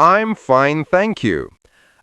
I'm fine, thank you.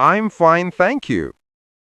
I'm fine, thank you.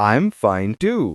I'm fine too.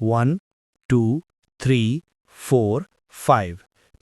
1 2 3 4 5۔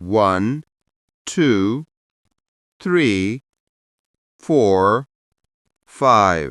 1 2 3 4 5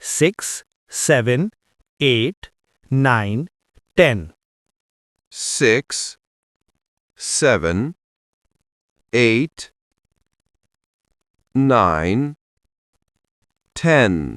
6 7 8 9 10۔ 6 7 8 9 10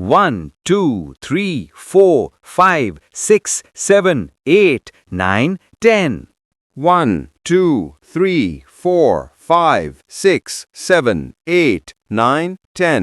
1 2 3 4 5 6 7 8 9 10۔ 1 2 3 4 5 6 7 8 9 10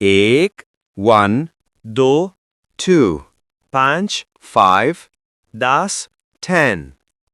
1 1 2 2 5 5 10 10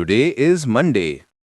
Today is Monday.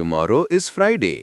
Tomorrow is Friday.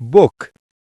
Book.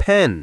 Pen.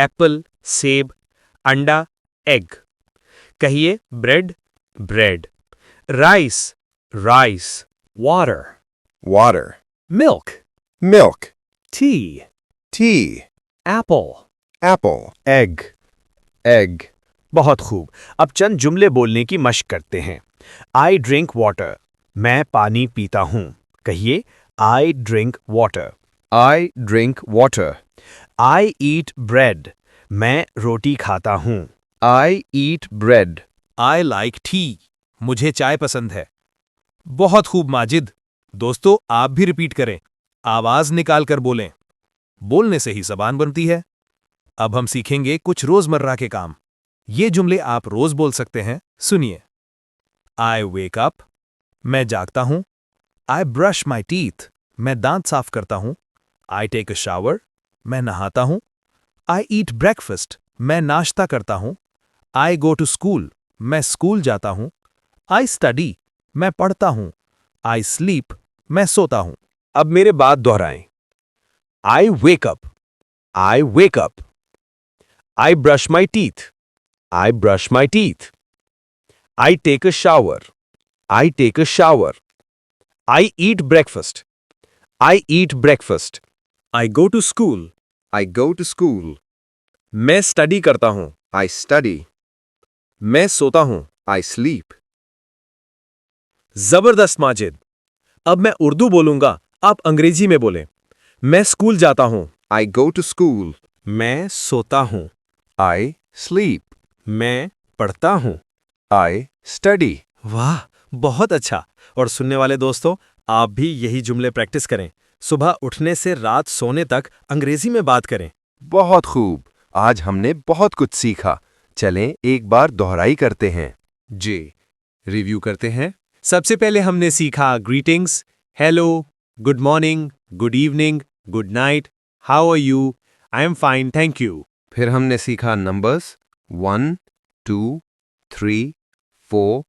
Apple सेब, अंडा egg. कहिए bread bread, rice rice, water water, milk, milk, T, tea, Apple, apple, egg. egg, बहुत खूब। अब चंद जुमले बोलने की मशक करते हैं। आई ड्रिंक वाटर, मैं पानी पीता हूँ। कहिए I drink water. I drink water, I eat bread, मैं रोटी खाता हूँ। I eat bread, I like T, मुझे चाय पसंद है। बहुत खूब माजिद। दोस्तों, आप भी रिपीट करें। आवाज निकाल कर बोलें। बोलने से ही जबान बनती है। अब हम सीखेंगे कुछ रोजमर्रा के काम। ये जुमले आप रोज बोल सकते हैं। सुनिए। आई वेक अप, मैं जागता हूं। आई ब्रश माई टीथ, मैं दांत साफ करता हूं। आई टेक अ शावर, मैं नहाता हूं। आई ईट ब्रेकफास्ट, मैं नाश्ता करता हूं। आई गो टू स्कूल, मैं स्कूल जाता हूं। आई स्टडी, मैं पढ़ता हूं। आई स्लीप, मैं सोता हूं। अब मेरे बात दोहराएं। I wake up, I wake up. I brush my teeth, I brush my teeth. I take a shower, I take a shower. I eat breakfast, I eat breakfast. I go to school, I go to school, मैं study करता हूं। I study, मैं सोता हूं। I sleep. जबरदस्त माजिद। अब मैं उर्दू बोलूंगा, आप अंग्रेजी में बोलें। मैं स्कूल जाता हूं। I go to school, मैं सोता हूं। I sleep, मैं पढ़ता हूं। I study. वाह, बहुत अच्छा। और सुनने वाले दोस्तों, आप भी यही जुमले प्रैक्टिस करें। सुबह उठने से रात सोने तक अंग्रेजी में बात करें। बहुत खूब। आज हमने बहुत कुछ सीखा। चलें एक बार दोहराई करते हैं। जी, रिव्यू करते हैं। सबसे पहले हमने सीखा greetings, hello, good morning, good evening, good night, how are you, I am fine, thank you. फिर हमने सीखा नंबर्स 1, 2, 3, 4,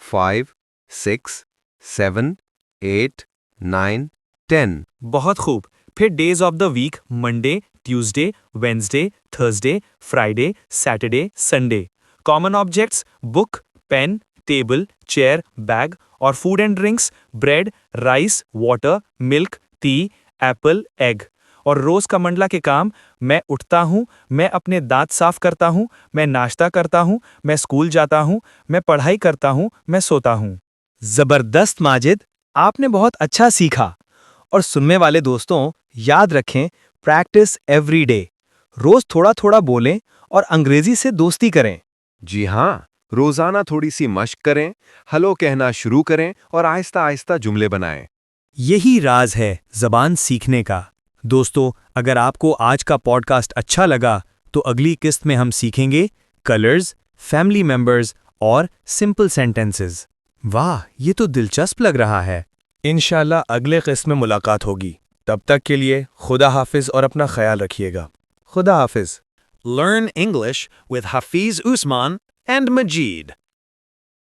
5, 6, 7, 8, 9, 10. बहुत खूब। फिर days of the week Monday, Tuesday, Wednesday, Thursday, Friday, Saturday, Sunday. Common objects book, pen, table, chair, bag और food and drinks bread, rice, water, milk, tea, apple, egg. और रोज का मंडला के काम मैं उठता हूँ, मैं अपने दांत साफ करता हूँ, मैं नाश्ता करता हूँ, मैं स्कूल जाता हूँ, मैं पढ़ाई करता हूँ, मैं सोता हूँ। जबरदस्त माजिद, आपने बहुत अच्छा सीखा। और सुनने वाले दोस्तों, याद रखें, प्रैक्टिस एवरी डे। रोज थोड़ा थोड़ा बोलें और अंग्रेजी से दोस्ती करें। जी हाँ, रोजाना थोड़ी सी मश्क करें, हेलो कहना शुरू करें और आहिस्ता आहिस्ता जुमले बनाएं। यही राज है जबान सीखने का। दोस्तों, अगर आपको आज का पॉडकास्ट अच्छा लगा तो अगली किस्त में हम सीखेंगे कलर्स, फैमिली मेंबर्स और सिंपल सेंटेंसेस। वाह, ये तो दिलचस्प लग रहा है। इंशाल्लाह अगले किस्त में मुलाकात होगी। तब तक के लिए खुदा हाफिज और अपना ख्याल रखिएगा। खुदा हाफिज। Learn English with Hafiz Usman and Majid.